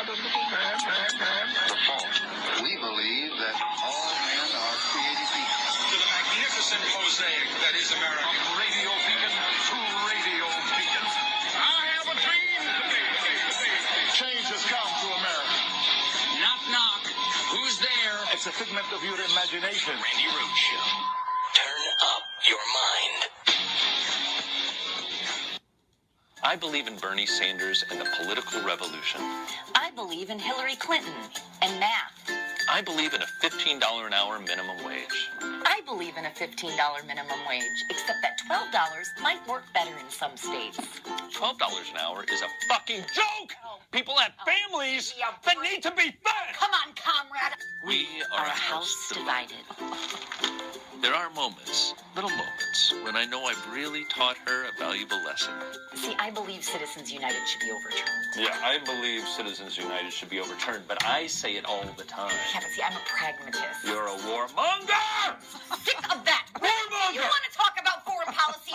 The fault. We believe that all men are created equal. To the magnificent mosaic that is America. From radio beacon to radio beacon. I have a dream. Change has come to America. Knock, knock. Who's there? It's a figment of your imagination. Randi Rhodes Show. Turn up your mind. I believe in Bernie Sanders and the political revolution. I believe in Hillary Clinton and math. I believe in a $15 an hour minimum wage. I believe in a $15 minimum wage, except that $12 might work better in some states. $12 an hour is a fucking joke! People have families that need to be fed! Come on, comrade! We are a house divided. There are moments, little moments, when I know I've really taught her a valuable lesson. See, I believe Citizens United should be overturned. Yeah, I believe Citizens United should be overturned, but I say it all the time. Yeah, but see, I'm a pragmatist. You're a warmonger! Sick of that! Warmonger! You want to talk about foreign policy?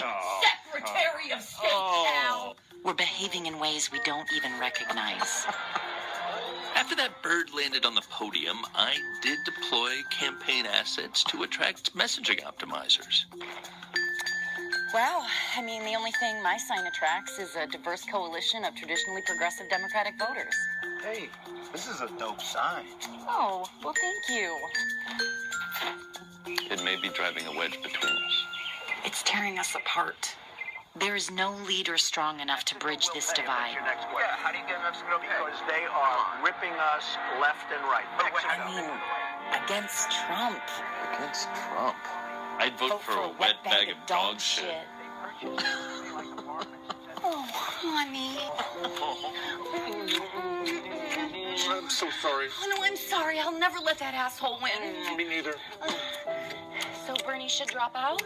Secretary of State, pal! We're behaving in ways we don't even recognize. After that bird landed on the podium, I did deploy campaign assets to attract messaging optimizers. Well, I mean, the only thing my sign attracts is a diverse coalition of traditionally progressive Democratic voters. Hey, this is a dope sign. Oh, well, thank you. It may be driving a wedge between us. It's tearing us apart. There is no leader strong enough to bridge this divide. Yeah, how do you get enough to pay? Because they are ripping us left and right. I mean, against Trump. Against Trump? I'd vote for a wet bag of dog shit. Oh, honey. I'm so sorry. Oh, no, I'm sorry. I'll never let that asshole win. Me neither. So Bernie should drop out?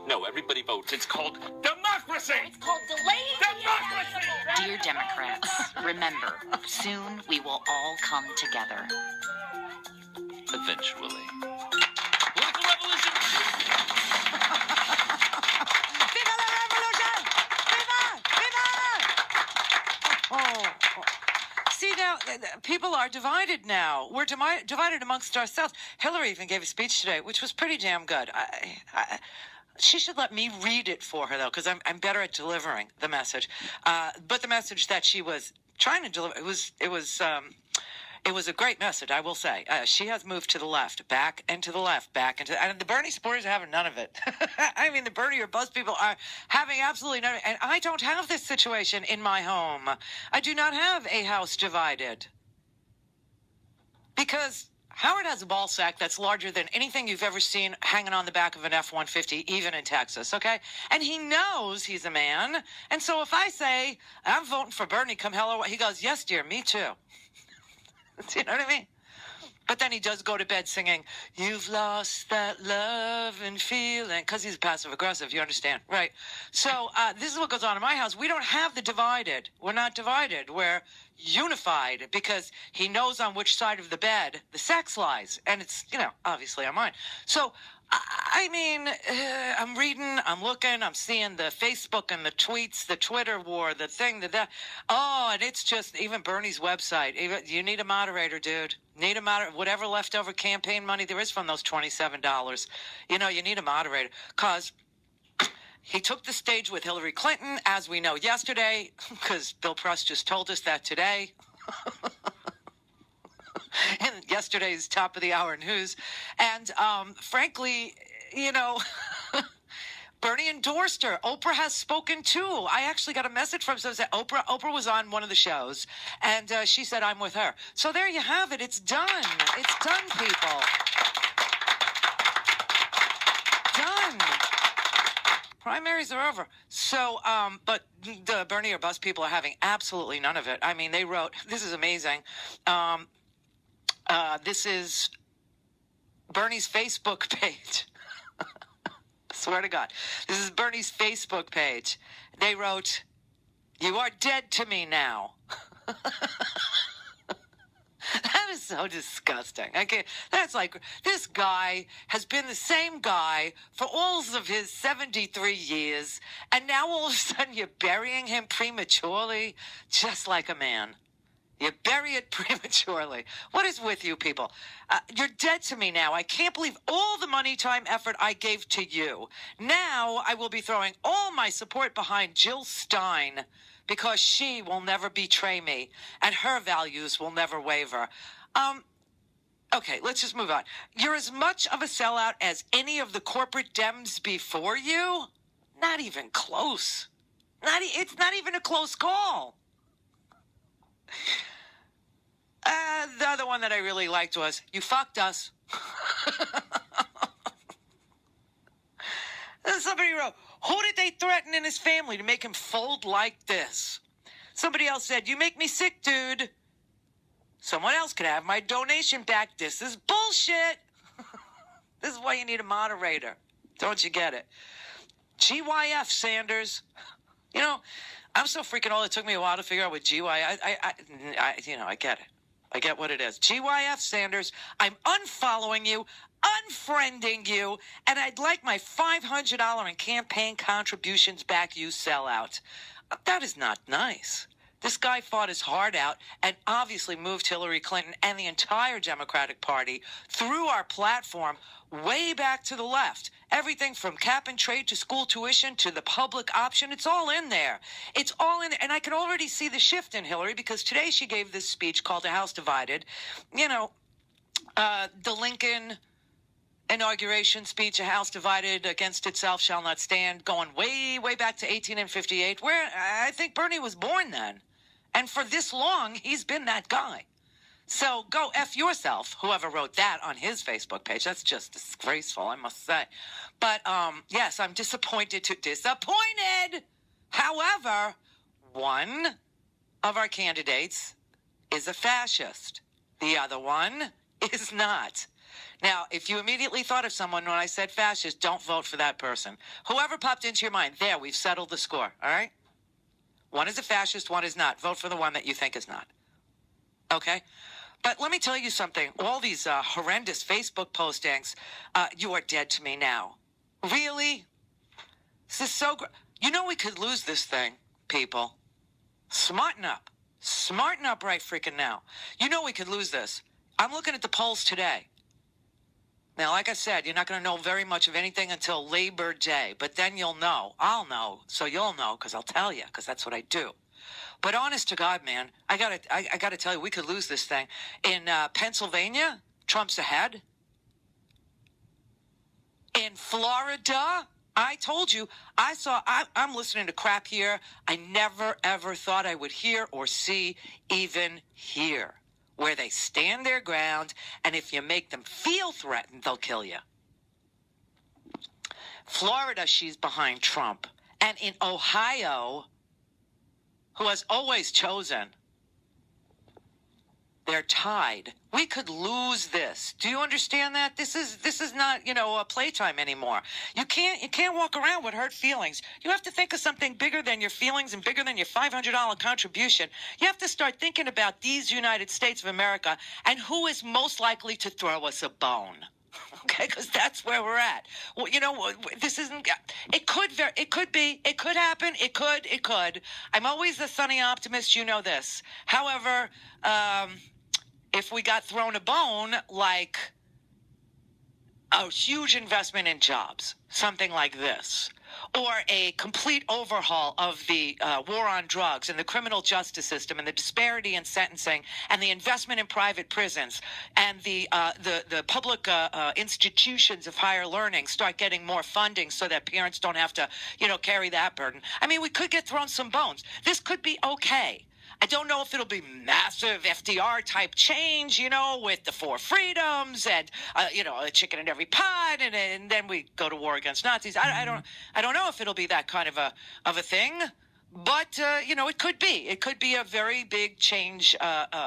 No, everybody votes. It's called democracy! It's called delayed Democracy! Dear Democrats, remember, soon we will all come together. Eventually. Like a revolution! Viva la revolution! Viva! Viva! Oh. See, now, people are divided now. We're divided amongst ourselves. Hillary even gave a speech today, which was pretty damn good. She should let me read it for her, though, because I'm better at delivering the message. But the message that she was trying to deliver, it was a great message, I will say. She has moved to the left, back and to the left, back and to, and the Bernie supporters are having none of it. I mean, the Bernie or Buzz people are having absolutely none of it. And I don't have this situation in my home. I do not have a house divided. Because Howard has a ball sack that's larger than anything you've ever seen hanging on the back of an F-150, even in Texas, okay? And he knows he's a man. And so if I say, I'm voting for Bernie, come hell or what, he goes, yes, dear, me too. Do you know what I mean? But then he does go to bed singing, you've lost that love and feeling, because he's passive-aggressive, you understand? Right. So this is what goes on in my house. We don't have the divided. We're not divided. We're unified because he knows on which side of the bed the sex lies. And it's, obviously on mine. So, I mean, I'm reading, I'm looking, I'm seeing the Facebook and the tweets, the Twitter war, the thing, that. Oh, and it's just, even Bernie's website. You need a moderator, dude. Need a moderator. Whatever leftover campaign money there is from those $27. You need a moderator. Because he took the stage with Hillary Clinton, as we know yesterday, because Bill Press just told us that today. In yesterday's top of the hour news. And frankly, Bernie endorsed her. Oprah has spoken too. I actually got a message from someone that Oprah was on one of the shows, and she said, I'm with her. So there you have it. It's done. It's done, people. Done. Primaries are over. So, but the Bernie or Buzz people are having absolutely none of it. I mean, they wrote, this is amazing. This is Bernie's Facebook page. Swear to God. This is Bernie's Facebook page. They wrote, you are dead to me now. That is so disgusting. That's like, this guy has been the same guy for all of his 73 years, and now all of a sudden you're burying him prematurely, just like a man. You bury it prematurely. What is with you people? You're dead to me now. I can't believe all the money, time, effort I gave to you. Now I will be throwing all my support behind Jill Stein because she will never betray me and her values will never waver. Okay, let's just move on. You're as much of a sellout as any of the corporate Dems before you? Not even close. It's not even a close call. The other one that I really liked was, you fucked us. Somebody wrote, who did they threaten in his family to make him fold like this? Somebody else said, you make me sick, dude. Someone else could have my donation back. This is bullshit. This is why you need a moderator. Don't you get it? GYF, Sanders. You know, I'm so freaking old. It took me a while to figure out what GYF. I get it. I get what it is. GYF, Sanders. I'm unfollowing you, unfriending you, and I'd like my $500 in campaign contributions back, you sellout. That is not nice. This guy fought his heart out and obviously moved Hillary Clinton and the entire Democratic Party through our platform way back to the left. Everything from cap and trade to school tuition to the public option, it's all in there. It's all in there. And I can already see the shift in Hillary because today she gave this speech called The House Divided. You know, the Lincoln inauguration speech, A House Divided Against Itself Shall Not Stand, going way, way back to 1858, where I think Bernie was born then. And for this long, he's been that guy. So go F yourself, whoever wrote that on his Facebook page. That's just disgraceful, I must say. But, yes, I'm disappointed. However, one of our candidates is a fascist. The other one is not. Now, if you immediately thought of someone when I said fascist, don't vote for that person. Whoever popped into your mind, there, we've settled the score, all right? One is a fascist, one is not. Vote for the one that you think is not. Okay? But let me tell you something. All these horrendous Facebook postings, you are dead to me now. Really? This is so you know we could lose this thing, people. Smarten up. Smarten up right freaking now. You know we could lose this. I'm looking at the polls today. Now, like I said, you're not going to know very much of anything until Labor Day. But then you'll know. I'll know. So you'll know because I'll tell you because that's what I do. But honest to God, man, I gotta tell you, we could lose this thing. In Pennsylvania, Trump's ahead. In Florida, I told you, I'm listening to crap here I never, ever thought I would hear or see even here. Where they stand their ground, and if you make them feel threatened, they'll kill you. Florida, she's behind Trump. And in Ohio, who has always chosen, they're tied. We could lose this. Do you understand that? This is not, a playtime anymore. You can't walk around with hurt feelings. You have to think of something bigger than your feelings and bigger than your $500 contribution. You have to start thinking about these United States of America and who is most likely to throw us a bone. Okay, because that's where we're at. Well, this isn't. It could be. It could happen. It could. I'm always a sunny optimist. You know this. However, if we got thrown a bone, like a huge investment in jobs, something like this, or a complete overhaul of the war on drugs and the criminal justice system and the disparity in sentencing and the investment in private prisons and the public institutions of higher learning start getting more funding so that parents don't have to, carry that burden. I mean, we could get thrown some bones. This could be okay. I don't know if it'll be massive FDR-type change, with the 4 freedoms and, a chicken in every pot, and then we go to war against Nazis. I don't know if it'll be that kind of a thing, but, it could be. It could be a very big change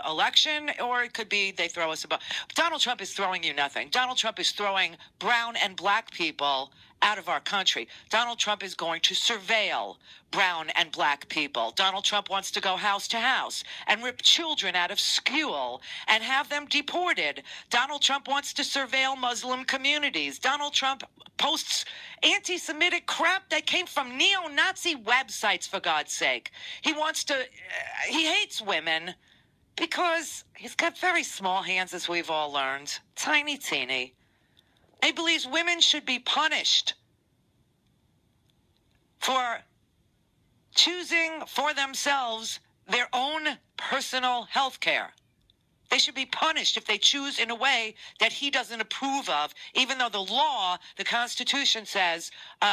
election, or it could be they throw us a bone. Donald Trump is throwing you nothing. Donald Trump is throwing brown and black people out of our country. Donald Trump is going to surveil brown and black people. Donald Trump wants to go house to house and rip children out of school and have them deported. Donald Trump wants to surveil Muslim communities. Donald Trump posts anti-Semitic crap that came from neo-Nazi websites, for God's sake. He hates women because he's got very small hands, as we've all learned. Tiny, teeny. He believes women should be punished for choosing for themselves their own personal health care. They should be punished if they choose in a way that he doesn't approve of, even though the law, the Constitution says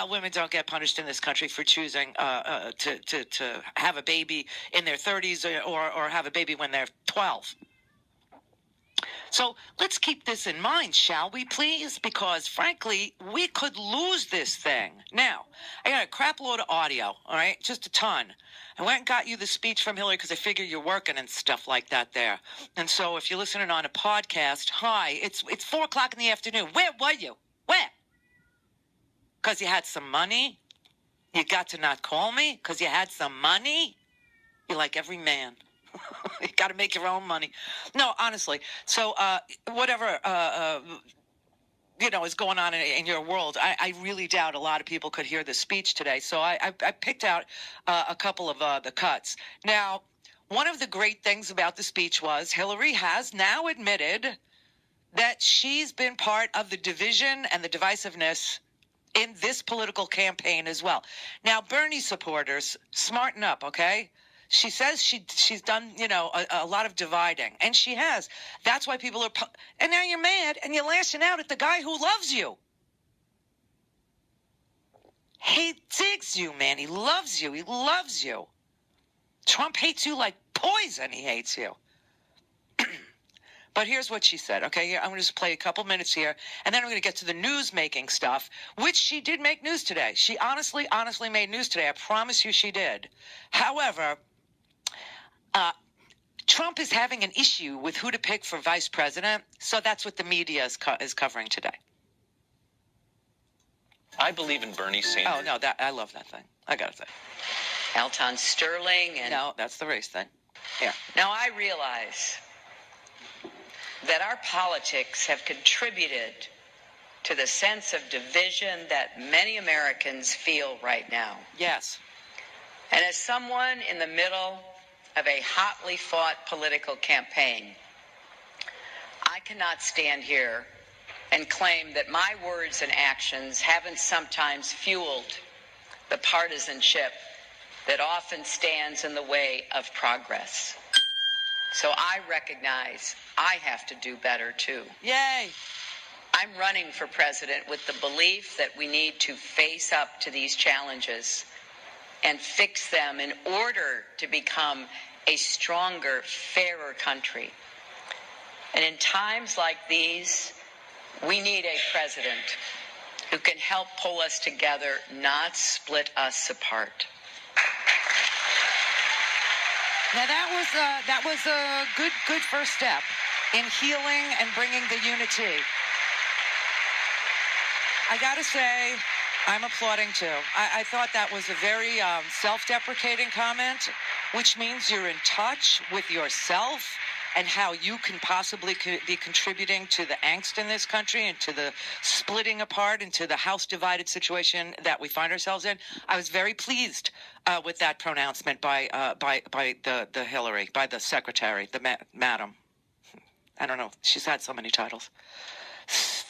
women don't get punished in this country for choosing to have a baby in their 30s or have a baby when they're 12. So let's keep this in mind, shall we, please? Because, frankly, we could lose this thing. Now, I got a crap load of audio, all right? Just a ton. I went and got you the speech from Hillary because I figure you're working and stuff like that there. And so if you're listening on a podcast, hi, it's 4 o'clock in the afternoon. Where were you? Where? Because you had some money? You got to not call me because you had some money? You're like every man. You got to make your own money. No, honestly. So whatever, is going on in your world, I really doubt a lot of people could hear the speech today. So I picked out a couple of the cuts. Now, one of the great things about the speech was Hillary has now admitted that she's been part of the division and the divisiveness in this political campaign as well. Now, Bernie supporters, smarten up, okay? She says she's done, a lot of dividing, and she has. That's why people are, and now you're mad, and you're lashing out at the guy who loves you. He digs you, man. He loves you. He loves you. Trump hates you like poison. He hates you. But here's what she said, okay? I'm going to just play a couple minutes here, and then I'm going to get to the news-making stuff, which she did make news today. She honestly made news today. I promise you she did. However, Trump is having an issue with who to pick for vice president, so that's what the media is covering today. I believe in Bernie Sanders. Oh, no, I love that thing. I got to say. Alton Sterling and... No, that's the race thing. Here. Now, I realize that our politics have contributed to the sense of division that many Americans feel right now. Yes. And as someone in the middle of a hotly fought political campaign, I cannot stand here and claim that my words and actions haven't sometimes fueled the partisanship that often stands in the way of progress. So I recognize I have to do better too. Yay! I'm running for president with the belief that we need to face up to these challenges and fix them in order to become a stronger, fairer country. And in times like these, we need a president who can help pull us together, not split us apart. Now that was a good first step in healing and bringing the unity. I gotta say, I'm applauding too. I thought that was a very self-deprecating comment, which means you're in touch with yourself and how you can possibly be contributing to the angst in this country and to the splitting apart and to the house-divided situation that we find ourselves in. I was very pleased with that pronouncement by the Hillary, by the secretary, the madam. I don't know. She's had so many titles.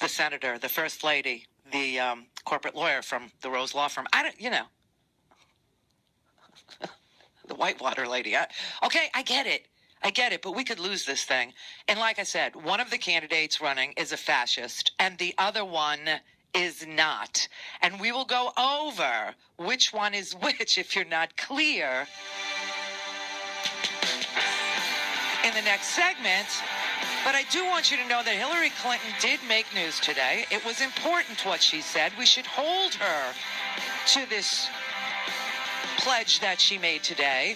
The senator, the first lady, the corporate lawyer from the Rose Law Firm. The Whitewater lady. Okay, I get it, but we could lose this thing. And like I said, one of the candidates running is a fascist, and the other one is not. And we will go over which one is which if you're not clear in the next segment. But I do want you to know that Hillary Clinton did make news today. It was important what she said. We should hold her to this pledge that she made today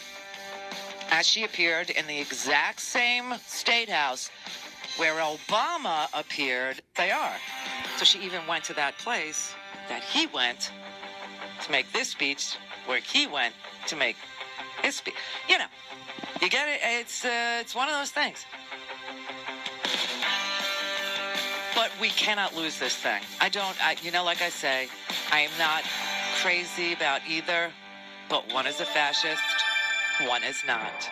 as she appeared in the exact same state house where Obama appeared. They are. So she even went to that place that he went to make this speech, where he went to make his speech. You get it? It's one of those things. But we cannot lose this thing. Like I say, I am not crazy about either, but one is a fascist, one is not.